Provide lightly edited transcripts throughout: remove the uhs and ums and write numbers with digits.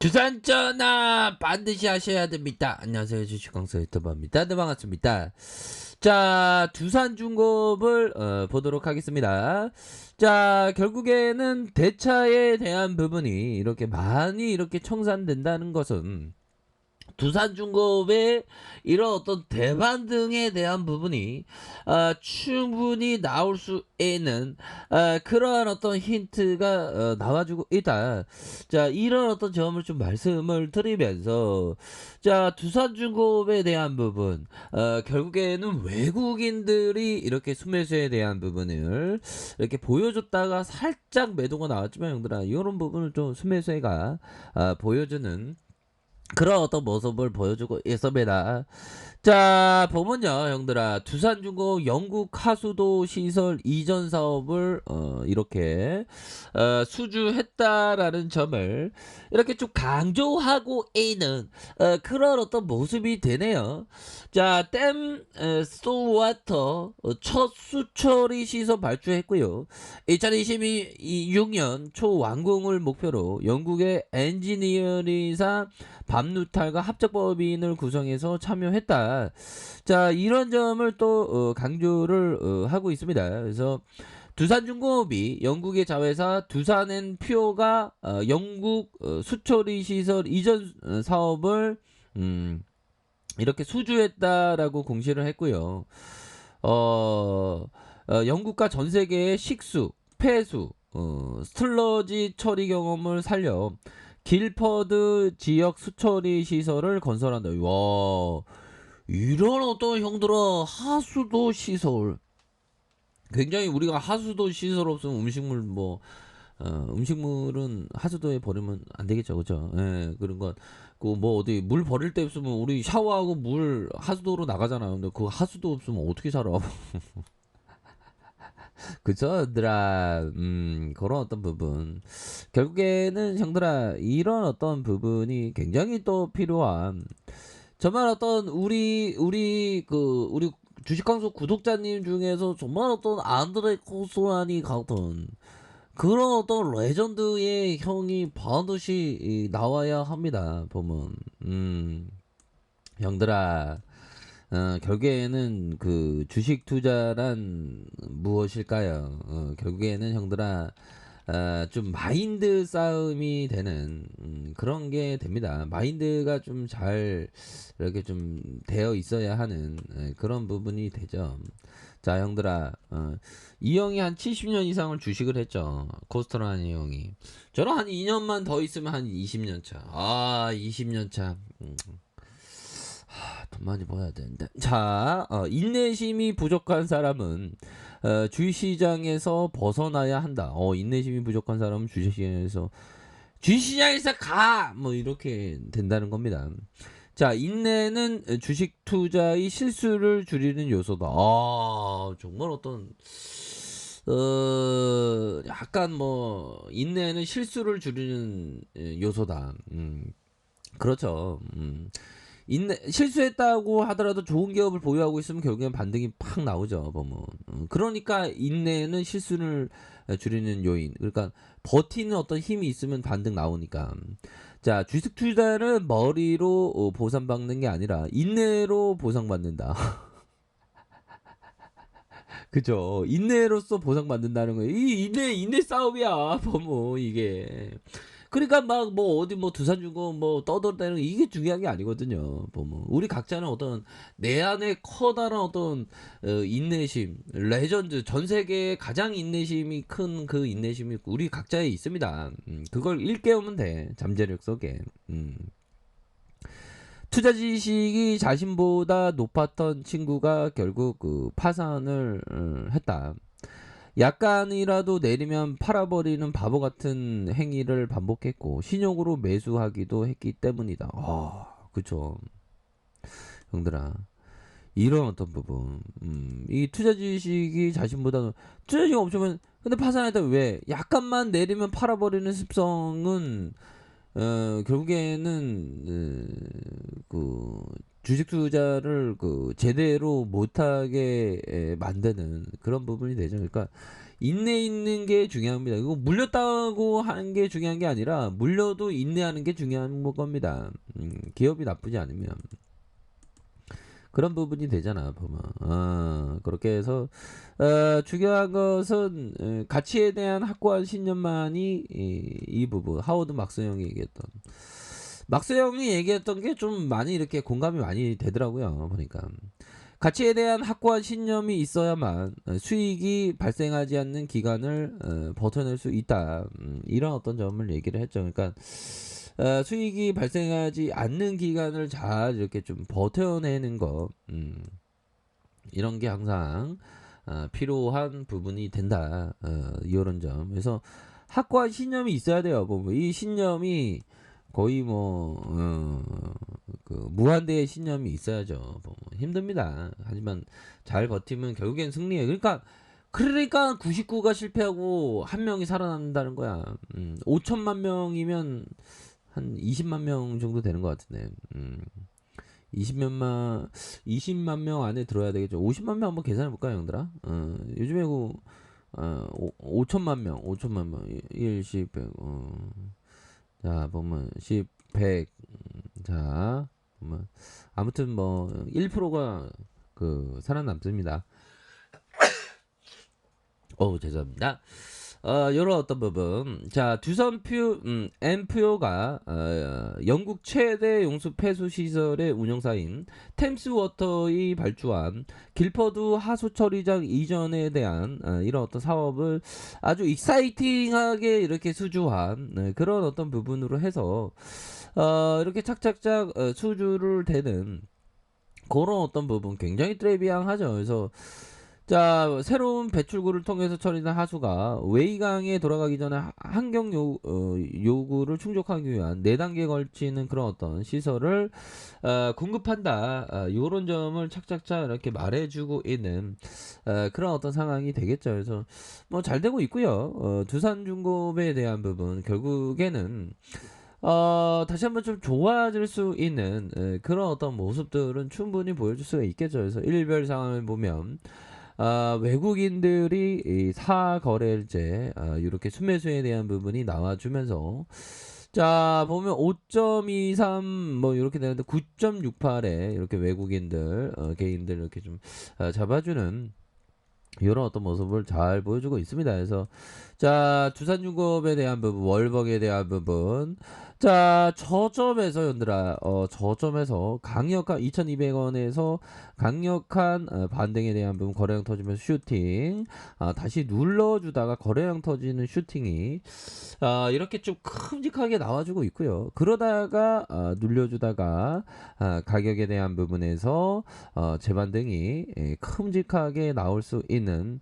주산 전화 반드시 하셔야 됩니다. 안녕하세요. 주식광수 유튜버입니다. 네, 반갑습니다. 자, 두산중공업을 보도록 하겠습니다. 자, 결국에는 대차에 대한 부분이 이렇게 많이 이렇게 청산된다는 것은 두산중공업의 이런 어떤 대반등에 대한 부분이 충분히 나올 수 있는 그러한 어떤 힌트가 나와주고 있다. 자, 이런 어떤 점을 좀 말씀을 드리면서, 자, 두산중공업에 대한 부분, 결국에는 외국인들이 이렇게 순매수에 대한 부분을 이렇게 보여줬다가 살짝 매도가 나왔지만, 형들아, 이런 부분을 좀 순매수가 보여주는 그런 어떤 모습을 보여주고 있습니다. 자, 보면요, 형들아, 두산중공업 영국 하수도 시설 이전 사업을 이렇게 수주했다라는 점을 이렇게 좀 강조하고 있는 그런 어떤 모습이 되네요. 자, 댐 소와터 첫 수처리 시설 발주했고요. 2026년 초 완공을 목표로 영국의 엔지니어링사 밤누탈과 합작법인을 구성해서 참여했다. 자, 이런 점을 또 강조를 하고 있습니다. 그래서 두산중공업이 영국의 자회사 두산앤퓨어가 영국 수처리 시설 이전 사업을 이렇게 수주했다라고 공시를 했고요. 영국과 전 세계의 식수, 폐수, 스틀러지 처리 경험을 살려 길퍼드 지역 수처리 시설을 건설한다. 와, 이런 어떤 형들아 하수도 시설, 굉장히 우리가 하수도 시설 없으면 음식물 음식물은 하수도에 버리면 안 되겠죠, 그죠? 예, 그런 것. 그 뭐 어디 물 버릴 데 없으면 우리 샤워하고 물 하수도로 나가잖아요. 근데 그 하수도 없으면 어떻게 살아? 그죠, 얘들아. 그런 어떤 부분. 결국에는 형들아, 이런 어떤 부분이 굉장히 또 필요한, 정말 어떤 우리 주식광수 구독자님 중에서 정말 어떤 안드레 코소라니 같은 그런 어떤 레전드의 형이 반드시 나와야 합니다. 보면 형들아, 결국에는 그 주식 투자란 무엇일까요? 결국에는 형들아, 좀 마인드 싸움이 되는 그런 게 됩니다. 마인드가 좀 잘 이렇게 좀 되어 있어야 하는 그런 부분이 되죠. 자, 형들아, 이 형이 한 70년 이상을 주식을 했죠. 코스터라는 형이. 저는 한 2년만 더 있으면 한 20년 차. 20년 차. 돈 많이 벌어야 되는데. 자, 인내심이 부족한 사람은 주식시장에서 벗어나야 한다. 인내심이 부족한 사람은 주식시장에서 가! 뭐 이렇게 된다는 겁니다. 자, 인내는 주식 투자의 실수를 줄이는 요소다. 정말 어떤 약간 뭐 인내는 실수를 줄이는 요소다. 그렇죠. 실수했다고 하더라도 좋은 기업을 보유하고 있으면 결국엔 반등이 팍 나오죠, 보면. 그러니까 인내는 실수를 줄이는 요인. 그러니까 버티는 어떤 힘이 있으면 반등 나오니까. 자, 주식 투자는 머리로 보상받는 게 아니라 인내로 보상받는다. 그죠? 인내로서 보상받는다는 거예요. 이 인내 싸움이야, 보면 이게. 그러니까 막 뭐 어디 뭐 두산중공 뭐 떠들다는 이게 중요한 게 아니거든요. 보면 우리 각자는 어떤 내 안에 커다란 어떤 인내심, 레전드, 전 세계에 가장 인내심이 큰 그 인내심이 우리 각자에 있습니다. 그걸 일깨우면 돼, 잠재력 속에. 투자 지식이 자신보다 높았던 친구가 결국 그 파산을 했다. 약간이라도 내리면 팔아버리는 바보 같은 행위를 반복했고 신용으로 매수하기도 했기 때문이다. 그쵸. 형들아, 이런 어떤 부분, 이 투자 지식이 자신보다 투자 지식 없으면 근데 파산했다. 왜? 약간만 내리면 팔아버리는 습성은 결국에는 그 주식 투자를 제대로 못하게 만드는 그런 부분이 되죠. 그러니까 인내 있는 게 중요합니다. 이거 물렸다고 하는 게 중요한 게 아니라 물려도 인내하는 게 중요한 겁니다. 기업이 나쁘지 않으면 그런 부분이 되잖아 보면. 그렇게 해서 중요한 것은 가치에 대한 확고한 신념만이 이 부분 하워드 막스 형이 얘기했던 게 좀 많이 이렇게 공감이 많이 되더라고요. 보니까 가치에 대한 확고한 신념이 있어야만 수익이 발생하지 않는 기간을 버텨낼 수 있다. 이런 어떤 점을 얘기를 했죠. 그러니까 수익이 발생하지 않는 기간을 잘 이렇게 좀 버텨내는 거, 이런 게 항상 필요한 부분이 된다. 이런 점. 그래서 확고한 신념이 있어야 돼요. 보면 이 신념이 거의 무한대의 신념이 있어야죠. 보면 힘듭니다. 하지만 잘 버티면 결국엔 승리해. 그러니까 99가 실패하고 한 명이 살아난다는 거야. 5천만 명이면 한 20만 명 정도 되는 것 같은데. 20만 명 안에 들어야 되겠죠. 50만 명 한번 계산해 볼까요, 형들아? 요즘에 5천만 명, 1, 10, 100. 자, 보면 10, 100. 자, 보면 아무튼 1%가 살아남습니다. 죄송합니다. 요런 어떤 부분. 자, 두선표, 엠프요가, 영국 최대 용수 폐수 시설의 운영사인 템스워터의 발주한 길퍼드 하수 처리장 이전에 대한, 이런 어떤 사업을 아주 익사이팅하게 이렇게 수주한, 그런 어떤 부분으로 해서, 이렇게 착착착, 수주를 대는, 그런 어떤 부분 굉장히 트레비앙하죠. 그래서, 자, 새로운 배출구를 통해서 처리된 하수가 웨이강에 돌아가기 전에 환경 요구를 충족하기 위한 4단계에 걸치는 그런 어떤 시설을 공급한다. 요런 점을 착착착 이렇게 말해주고 있는 그런 어떤 상황이 되겠죠. 그래서 잘 되고 있고요. 두산중공업에 대한 부분 결국에는 다시 한번 좀 좋아질 수 있는 그런 어떤 모습들은 충분히 보여줄 수가 있겠죠. 그래서 일별 상황을 보면 외국인들이 이 사거래일제 이렇게 순매수에 대한 부분이 나와주면서 자 보면 5.23 이렇게 되는데 9.68에 이렇게 외국인들 개인들 이렇게 좀 잡아주는 이런 어떤 모습을 잘 보여주고 있습니다. 그래서 자 두산중공업에 대한 부분, 월벅에 대한 부분, 자 저점에서 연들아 저점에서 강력한 2,200원에서 강력한 반등에 대한 부분 거래량 터지면서 슈팅, 다시 눌러주다가 거래량 터지는 슈팅이 이렇게 좀 큼직하게 나와주고 있고요. 그러다가 눌려주다가 가격에 대한 부분에서 재반등이 큼직하게 나올 수 있는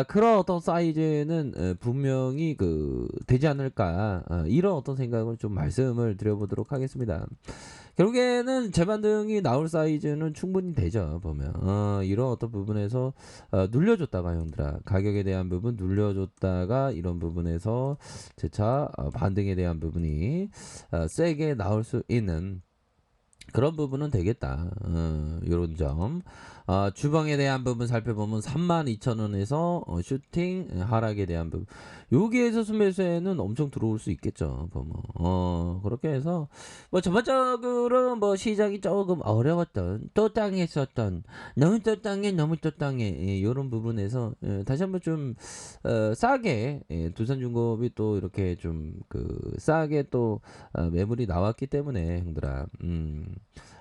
그런 어떤 사이즈는 분명히 되지 않을까, 이런 어떤 생각을 좀 말씀을 드려보도록 하겠습니다. 결국에는 재반등이 나올 사이즈는 충분히 되죠. 보면 이런 어떤 부분에서 눌려줬다가 형들아 가격에 대한 부분 눌려줬다가 이런 부분에서 재차 반등에 대한 부분이 세게 나올 수 있는 그런 부분은 되겠다. 요런 점. 주방에 대한 부분 살펴보면 32,000원에서 슈팅 하락에 대한 부분. 여기에서 순매수에는 엄청 들어올 수 있겠죠. 보면. 그렇게 해서 전반적으로 시장이 조금 어려웠던 또 땅에 있었던 너무 또 땅에 요런 부분에서 다시 한번 좀 싸게 두산중공업이 또 이렇게 좀 싸게 또 매물이 나왔기 때문에 형들아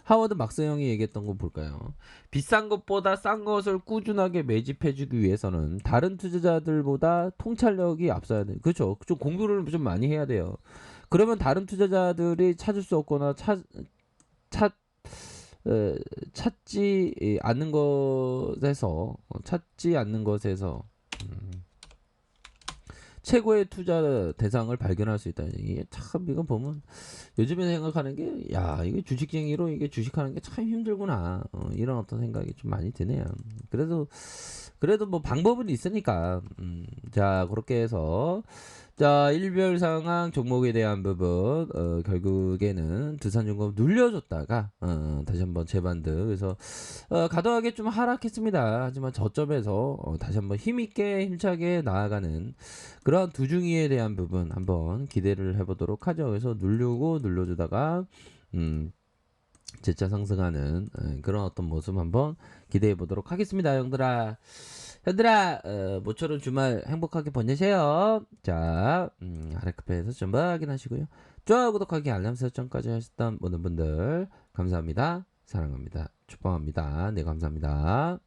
하워드 막스 형이 얘기했던 거 볼까요? 비싼 것보다 싼 것을 꾸준하게 매집해주기 위해서는 다른 투자자들보다 통찰력이 앞서야 돼. 그렇죠. 좀 공부를 좀 많이 해야 돼요. 그러면 다른 투자자들이 찾을 수 없거나 찾지 않는 것에서 최고의 투자 대상을 발견할 수 있다. 이게 참 이거 보면 요즘에 생각하는 게 이게 주식쟁이로 이게 주식하는 게 참 힘들구나. 이런 어떤 생각이 좀 많이 드네요. 그래도 방법은 있으니까 자 그렇게 해서 자, 일별 상황 종목에 대한 부분, 결국에는 두산중공업 눌려줬다가, 다시 한번 재반등. 그래서, 과도하게 좀 하락했습니다. 하지만 저점에서, 다시 한번 힘있게, 힘차게 나아가는 그런 두중이에 대한 부분 한번 기대를 해보도록 하죠. 그래서 누르고 눌러주다가, 재차 상승하는 그런 어떤 모습 한번 기대해 보도록 하겠습니다, 형들아. 형들아, 모처럼 주말 행복하게 보내세요. 자, 아래카페에서 전부 확인하시고요. 좋아요, 구독하기, 알람 설정까지 하셨던 모든 분들 감사합니다. 사랑합니다. 축복합니다. 네, 감사합니다.